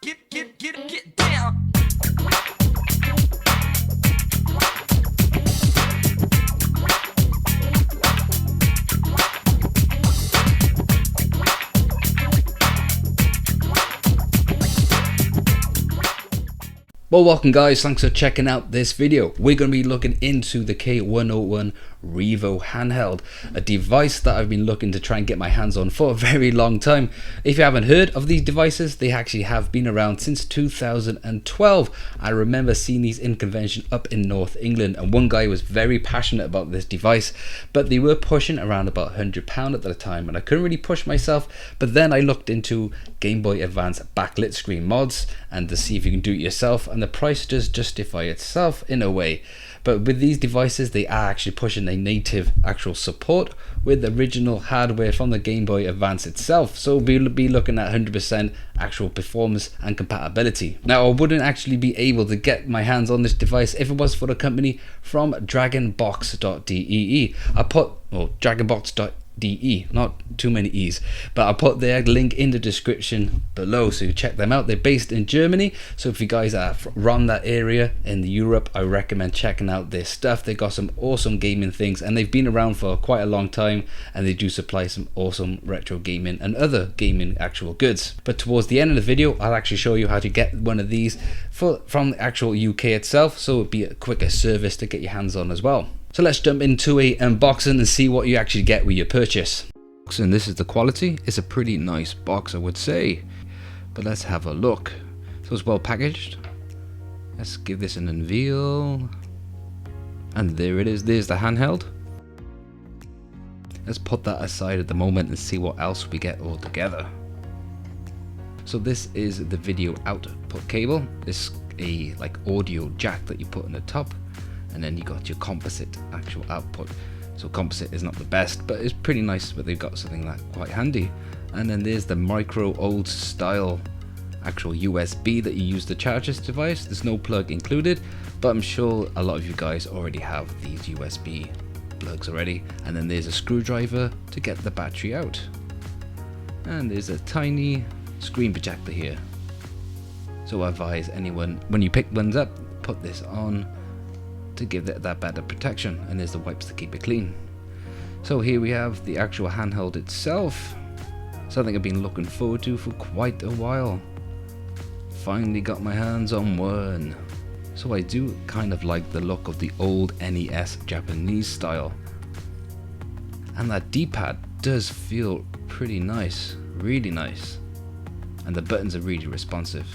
Get down. Well, welcome guys, thanks for checking out this video. We're going to be looking into the k101 Revo handheld, a device that I've been looking to try and get my hands on for a very long time. If you haven't heard of these devices, they actually have been around since 2012. I remember seeing these in convention up in North England, and one guy was very passionate about this device, but they were pushing around about £100 at the time, and I couldn't really push myself. But then I looked into Game Boy Advance backlit screen mods and to see if you can do it yourself, and the price does justify itself in a way. But with these devices, they are actually pushing a native actual support with original hardware from the Game Boy Advance itself, so we'll be looking at 100% actual performance and compatibility. Now, I wouldn't actually be able to get my hands on this device if it was for the company from Dragonbox.de. Dragonbox.de, not too many E's, but I'll put their link in the description below, so you check them out. They're based in Germany, so if you guys are around that area in Europe, I recommend checking out their stuff. They got some awesome gaming things, and they've been around for quite a long time, and they do supply some awesome retro gaming and other gaming actual goods. But towards the end of the video, I'll actually show you how to get one of these from the actual UK itself, so it'd be a quicker service to get your hands on as well. So let's jump into a unboxing and see what you actually get with your purchase. And this is the quality. It's a pretty nice box, I would say, but let's have a look. So it's well packaged. Let's give this an unveil, and there it is. There's the handheld. Let's put that aside at the moment and see what else we get all together. So this is the video output cable. This a like audio jack that you put on the top, and then you got your composite actual output. So composite is not the best, but it's pretty nice, but they've got something like quite handy. And then there's the micro old style actual USB that you use to charge this device. There's no plug included, but I'm sure a lot of you guys already have these USB plugs already. And then there's a screwdriver to get the battery out. And there's a tiny screen projector here. So I advise anyone, when you pick ones up, put this on to give that better protection, and there's the wipes to keep it clean. So here we have the actual handheld itself, something I've been looking forward to for quite a while. Finally got my hands on one. So I do kind of like the look of the old NES Japanese style, and that D-pad does feel pretty nice, really nice, and the buttons are really responsive.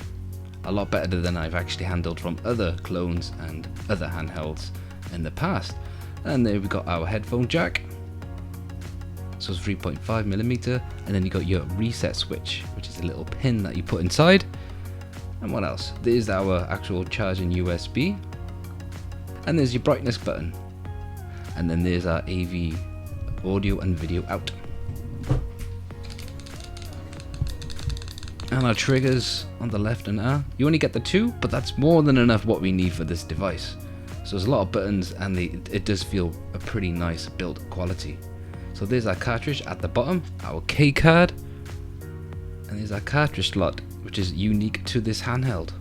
A lot better than I've actually handled from other clones and other handhelds in the past. And there we got our headphone jack, so it's 3.5mm, and then you got your reset switch, which is a little pin that you put inside. And what else? There's our actual charging USB, and there's your brightness button, and then there's our AV audio and video out, and our triggers on the left and R. You only get the two, but that's more than enough what we need for this device. So there's a lot of buttons, and it does feel a pretty nice build quality. So there's our cartridge at the bottom, our K card, and there's our cartridge slot, which is unique to this handheld.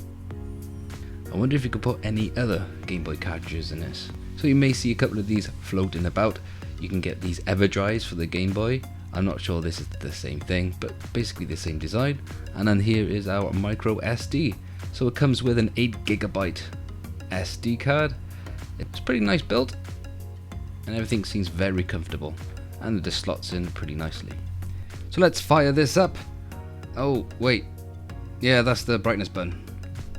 I wonder if you could put any other Game Boy cartridges in this. So you may see a couple of these floating about. You can get these Ever drives for the Game Boy. I'm not sure this is the same thing, but basically the same design. And then here is our micro SD. So it comes with an 8GB SD card. It's pretty nice built, and everything seems very comfortable, and it just slots in pretty nicely. So let's fire this up. Oh wait, yeah, that's the brightness button.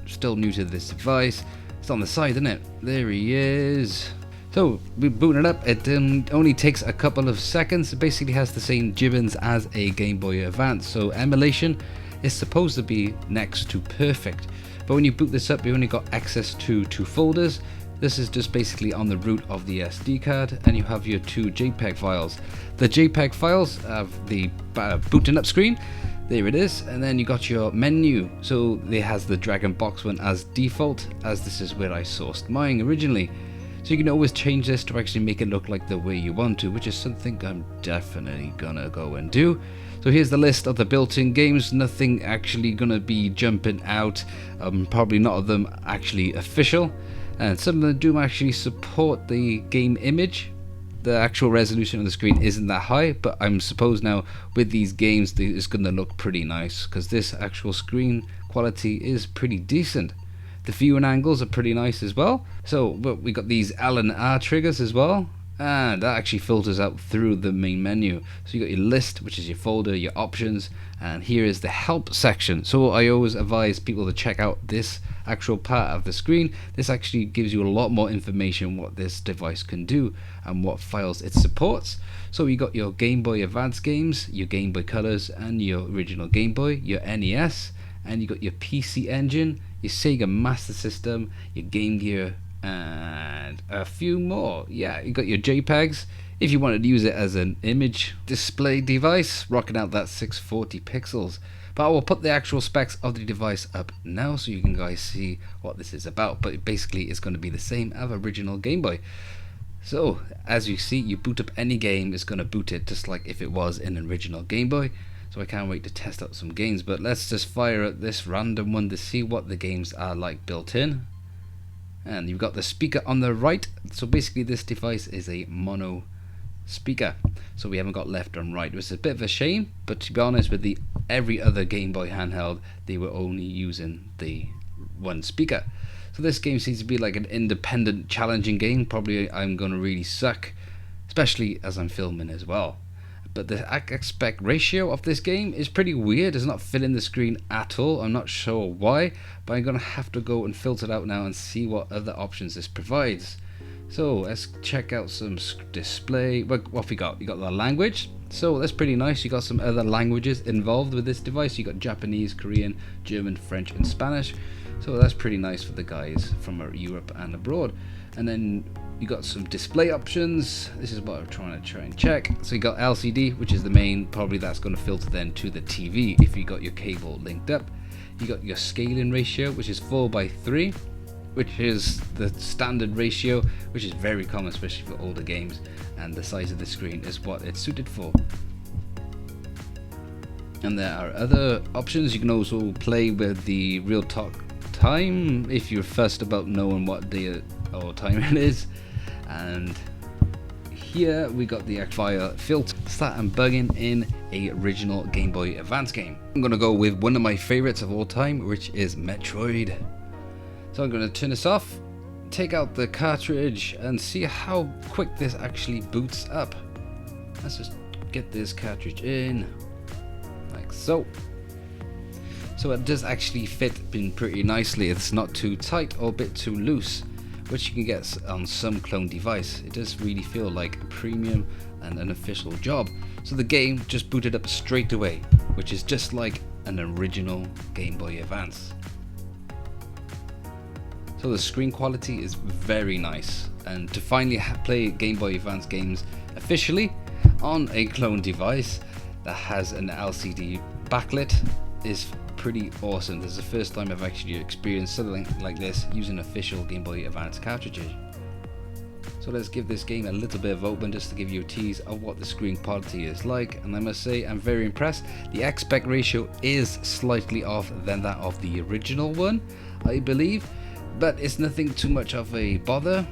Still new to this device. It's on the side, isn't it? There he is. So we boot it up. It only takes a couple of seconds. It basically has the same gibbons as a Game Boy Advance, so emulation is supposed to be next to perfect. But when you boot this up, you only got access to 2 folders. This is just basically on the root of the SD card, and you have your 2 JPEG files. The JPEG files have the booting up screen. There it is, and then you got your menu. So it has the Dragonbox one as default, as this is where I sourced mine originally. So you can always change this to actually make it look like the way you want to, which is something I'm definitely gonna go and do. So here's the list of the built-in games. Nothing actually gonna be jumping out, probably not of them actually official, and some of them do actually support the game image. The actual resolution on the screen isn't that high, but I'm suppose now with these games it's gonna look pretty nice because this actual screen quality is pretty decent. The viewing angles are pretty nice as well. So but we got these L and R triggers as well, and that actually filters out through the main menu. So you got your list, which is your folder, your options, and here is the help section. So I always advise people to check out this actual part of the screen. This actually gives you a lot more information what this device can do and what files it supports. So you got your Game Boy Advance games, your Game Boy Colors, and your original Game Boy, your NES, and you got your PC Engine, your Sega Master System, your Game Gear, and a few more. Yeah, you got your JPEGs if you wanted to use it as an image display device, rocking out that 640 pixels. But I will put the actual specs of the device up now so you can guys see what this is about. But basically it's going to be the same as original Game Boy. So as you see, you boot up any game, it's going to boot it just like if it was in an original Game Boy. So I can't wait to test out some games, but let's just fire up this random one to see what the games are like built in. And you've got the speaker on the right. So basically this device is a mono speaker, so we haven't got left and right, which is a bit of a shame, but to be honest with the every other Game Boy handheld they were only using the one speaker. So this game seems to be like an independent challenging game. Probably I'm gonna really suck, especially as I'm filming as well. But the aspect ratio of this game is pretty weird. It's not filling the screen at all. I'm not sure why, but I'm gonna have to go and filter it out now and see what other options this provides. So let's check out some display. What have we got? You got the language. So that's pretty nice. You got some other languages involved with this device. You got Japanese, Korean, German, French, and Spanish. So that's pretty nice for the guys from Europe and abroad. And then you got some display options. This is what I'm trying to check. So you got LCD, which is the main. Probably that's going to filter then to the TV if you got your cable linked up. You got your scaling ratio, which is 4:3. Which is the standard ratio, which is very common, especially for older games, and the size of the screen is what it's suited for. And there are other options. You can also play with the real talk time if you're fussed about knowing what day or time it is. And here we got the file filter, start and bugging in a original Game Boy Advance game. I'm gonna go with one of my favorites of all time, which is Metroid. So I'm going to turn this off, take out the cartridge, and see how quick this actually boots up. Let's just get this cartridge in, like so. So it does actually fit in pretty nicely. It's not too tight or a bit too loose, which you can get on some clone device. It does really feel like a premium and an official job. So the game just booted up straight away, which is just like an original Game Boy Advance. So the screen quality is very nice, and to finally play Game Boy Advance games officially on a clone device that has an LCD backlit is pretty awesome. This is the first time I've actually experienced something like this using official Game Boy Advance cartridges. So let's give this game a little bit of open just to give you a tease of what the screen quality is like, and I must say I'm very impressed. The aspect ratio is slightly off than that of the original one, I believe, but it's nothing too much of a bother.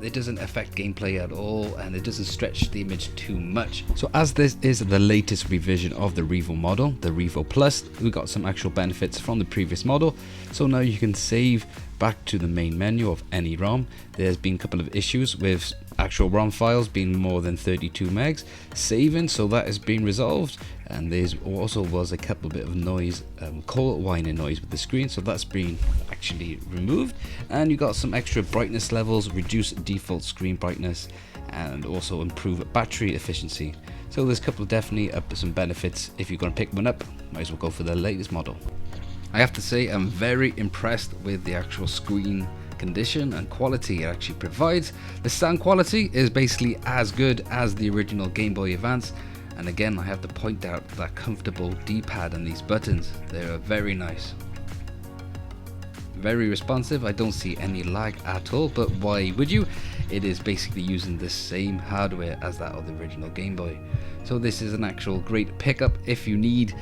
It doesn't affect gameplay at all, and it doesn't stretch the image too much. So as this is the latest revision of the Revo model, the Revo Plus, we got some actual benefits from the previous model. So now you can save back to the main menu of any ROM. There's been a couple of issues with actual ROM files being more than 32 megs saving, so that has been resolved. And there's also was a couple bit of noise, cold whining noise with the screen, so that's been actually removed. And you got some extra brightness levels, reduced default screen brightness, and also improve battery efficiency. So there's a couple definitely some benefits. If you're going to pick one up, might as well go for the latest model. I have to say I'm very impressed with the actual screen condition and quality it actually provides. The sound quality is basically as good as the original Game Boy Advance, and again I have to point out that comfortable D-pad and these buttons, they are very nice. very responsive. I don't see any lag at all, but why would you? It is basically using the same hardware as that of the original Game Boy. So this is an actual great pickup if you need,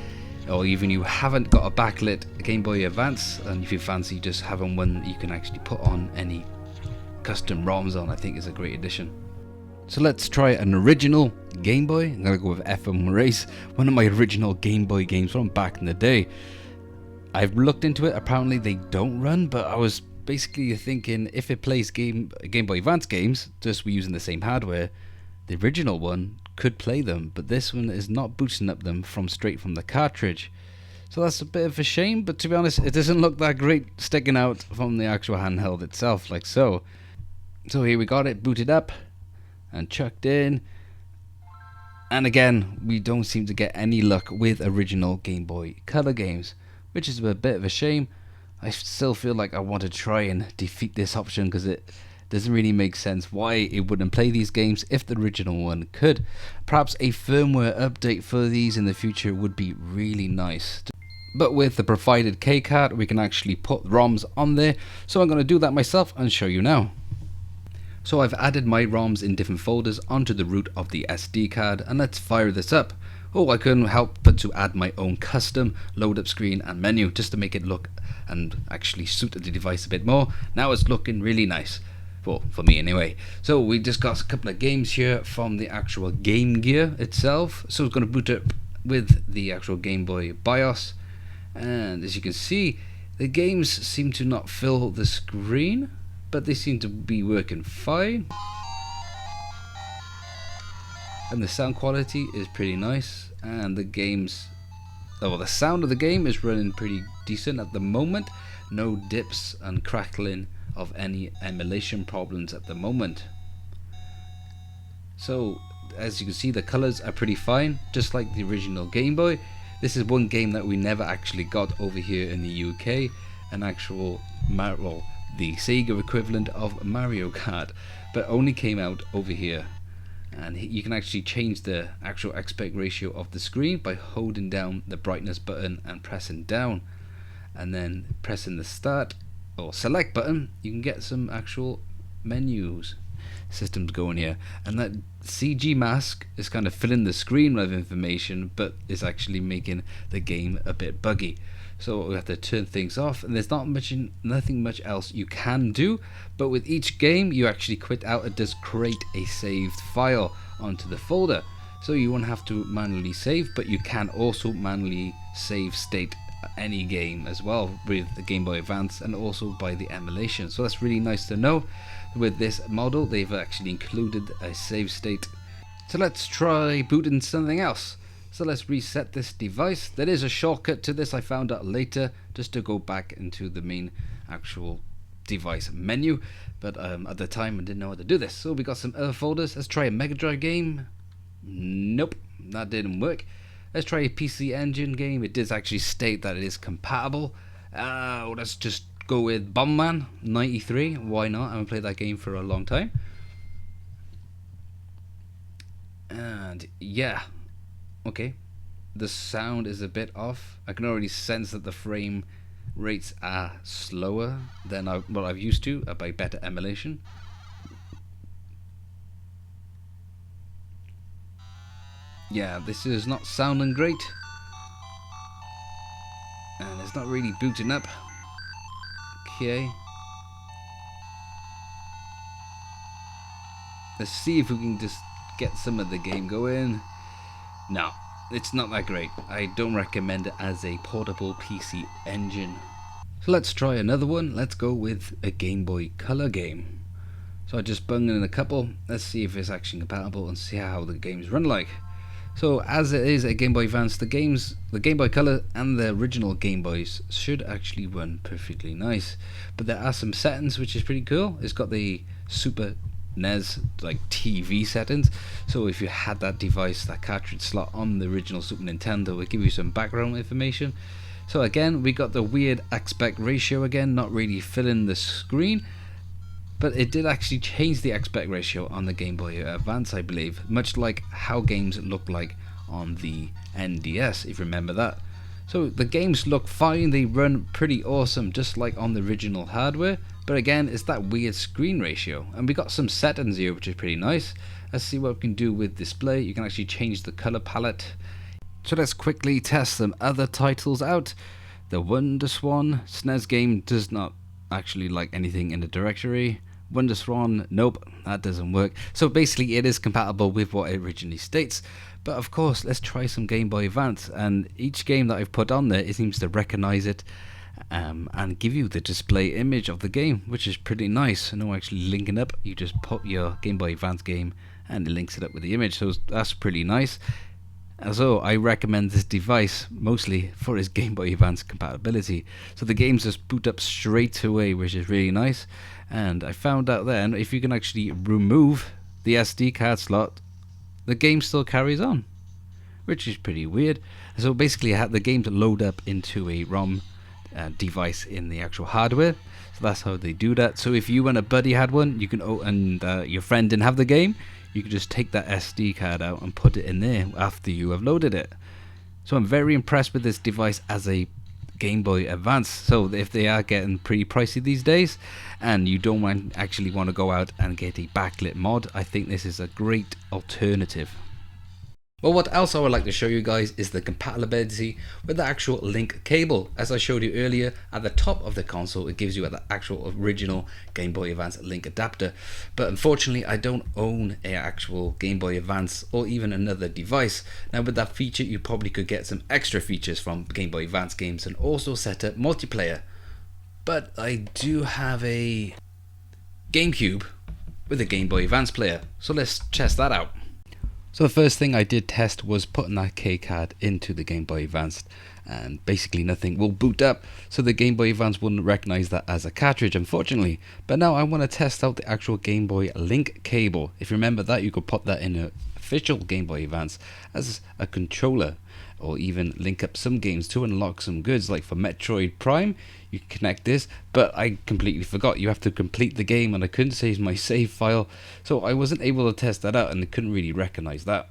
or even you haven't got a backlit Game Boy Advance, and if you fancy just having one you can actually put on any custom ROMs on, I think is a great addition. So let's try an original Game Boy. I'm gonna go with F1 Race, one of my original Game Boy games from back in the day. I've looked into it, apparently they don't run, but I was basically thinking if it plays Game Boy Advance games, just we're using the same hardware, the original one could play them, but this one is not booting up them from straight from the cartridge. So that's a bit of a shame, but to be honest, it doesn't look that great sticking out from the actual handheld itself, like so. So here we got it booted up and chucked in. And again, we don't seem to get any luck with original Game Boy Color games, which is a bit of a shame. I still feel like I want to try and defeat this option because it doesn't really make sense why it wouldn't play these games if the original one could. Perhaps a firmware update for these in the future would be really nice. But with the provided K card, we can actually put ROMs on there. So I'm going to do that myself and show you now. So I've added my ROMs in different folders onto the root of the SD card, and let's fire this up. Oh, I couldn't help but to add my own custom load up screen and menu just to make it look and actually suit the device a bit more. Now it's looking really nice. Well, for me anyway. So we just got a couple of games here from the actual Game Gear itself. So it's going to boot up with the actual Game Boy BIOS. And as you can see, the games seem to not fill the screen, but they seem to be working fine. And the sound quality is pretty nice, and the sound of the game is running pretty decent at the moment. No dips and crackling of any emulation problems at the moment. So as you can see, the colors are pretty fine, just like the original Game Boy. This is one game that we never actually got over here in the UK, an actual the Sega equivalent of Mario Kart, but only came out over here. And you can actually change the actual aspect ratio of the screen by holding down the brightness button and pressing down, and then pressing the start or select button. You can get some actual menus systems going here, and that CG mask is kind of filling the screen with information, but is actually making the game a bit buggy. So we have to turn things off, and there's nothing much else you can do. But with each game you actually quit out, it does create a saved file onto the folder, so you won't have to manually save, but you can also manually save state any game as well with the Game Boy Advance, and also by the emulation. So that's really nice to know. With this model they've actually included a save state. So let's try booting something else. So let's reset this device. There is a shortcut to this, I found out later, just to go back into the main actual device menu, but at the time I didn't know how to do this. So we got some other folders. Let's try a Mega Drive game. Nope, that didn't work. Let's try a PC Engine game. It does actually state that it is compatible. Let's just go with Bomberman 93. Why not? I haven't played that game for a long time. And yeah, okay, the sound is a bit off. I can already sense that the frame rates are slower than what I've used to by better emulation. Yeah, this is not sounding great, and it's not really booting up. Okay, let's see if we can just get some of the game going. No, it's not that great. I don't recommend it as a portable PC engine. So let's try another one. Let's go with a Game Boy Color game. So I just bunged in a couple. Let's see if it's actually compatible and see how the games run like. So as it is a Game Boy Advance, the Game Boy Color and the original Game Boys should actually run perfectly nice. But there are some settings which is pretty cool. It's got the Super NES like TV settings, so if you had that device, that cartridge slot on the original Super Nintendo, it will give you some background information. So again, we got the weird aspect ratio again, not really filling the screen, but it did actually change the aspect ratio on the Game Boy Advance, I believe, much like how games look like on the NDS, if you remember that. So the games look fine, they run pretty awesome just like on the original hardware, but again it's that weird screen ratio. And we got some settings here which is pretty nice. Let's see what we can do with display. You can actually change the color palette. So let's quickly test some other titles out. The Wonder Swan SNES game does not actually like anything in the directory. Wonder Swan, nope, that doesn't work. So basically it is compatible with what it originally states. But of course, let's try some Game Boy Advance, and each game that I've put on there, it seems to recognize it and give you the display image of the game, which is pretty nice. No actually linking up, you just pop your Game Boy Advance game and it links it up with the image, so that's pretty nice. So I recommend this device mostly for its Game Boy Advance compatibility. So the games just boot up straight away, which is really nice. And I found out then, if you can actually remove the SD card slot, the game still carries on, which is pretty weird. So basically I had the game to load up into a ROM device in the actual hardware. So that's how they do that. So if you and a buddy had one, you can, and your friend didn't have the game, you can just take that SD card out and put it in there after you have loaded it. So I'm very impressed with this device as a Game Boy Advance. So if they are getting pretty pricey these days and you don't actually want to go out and get a backlit mod, I think this is a great alternative. Well, what else I would like to show you guys is the compatibility with the actual link cable. As I showed you earlier, at the top of the console it gives you the actual original Game Boy Advance link adapter, but unfortunately I don't own an actual Game Boy Advance or even another device. Now with that feature you probably could get some extra features from Game Boy Advance games and also set up multiplayer, but I do have a GameCube with a Game Boy Advance player, so let's test that out. So the first thing I did test was putting that K card into the Game Boy Advance, and basically nothing will boot up, so the Game Boy Advance wouldn't recognize that as a cartridge, unfortunately. But now I want to test out the actual Game Boy link cable. If you remember that, you could put that in an official Game Boy Advance as a controller, or even link up some games to unlock some goods, like for Metroid Prime you can connect this, but I completely forgot you have to complete the game and I couldn't save my save file, so I wasn't able to test that out and I couldn't really recognize that.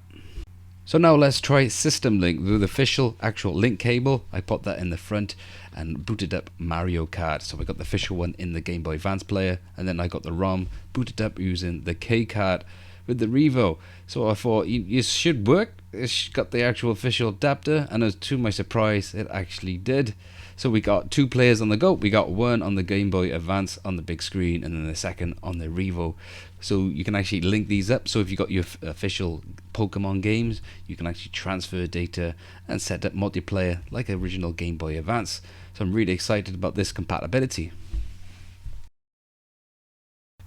So now let's try System Link with the official actual link cable. I put that in the front and booted up Mario Kart. So I got the official one in the Game Boy Advance player, and then I got the ROM booted up using the K card with the Revo. So I thought it should work. It's got the actual official adapter, and to my surprise it actually did. So we got 2 players on the go. We got one on the Game Boy Advance on the big screen, and then the second on the Revo. So you can actually link these up. So if you got your official Pokemon games, you can actually transfer data and set up multiplayer like original Game Boy Advance. So I'm really excited about this compatibility.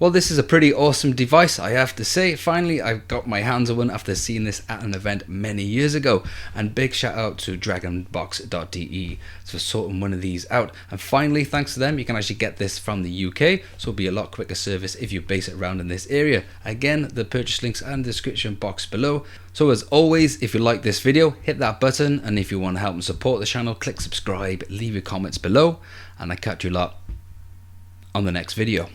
Well, this is a pretty awesome device, I have to say. Finally, I've got my hands on one after seeing this at an event many years ago. And big shout out to Dragonbox.de for sorting one of these out. And finally, thanks to them, you can actually get this from the UK. So it'll be a lot quicker service if you base it around in this area. Again, the purchase links are in the description box below. So as always, if you like this video, hit that button. And if you want to help and support the channel, click subscribe, leave your comments below. And I catch you lot on the next video.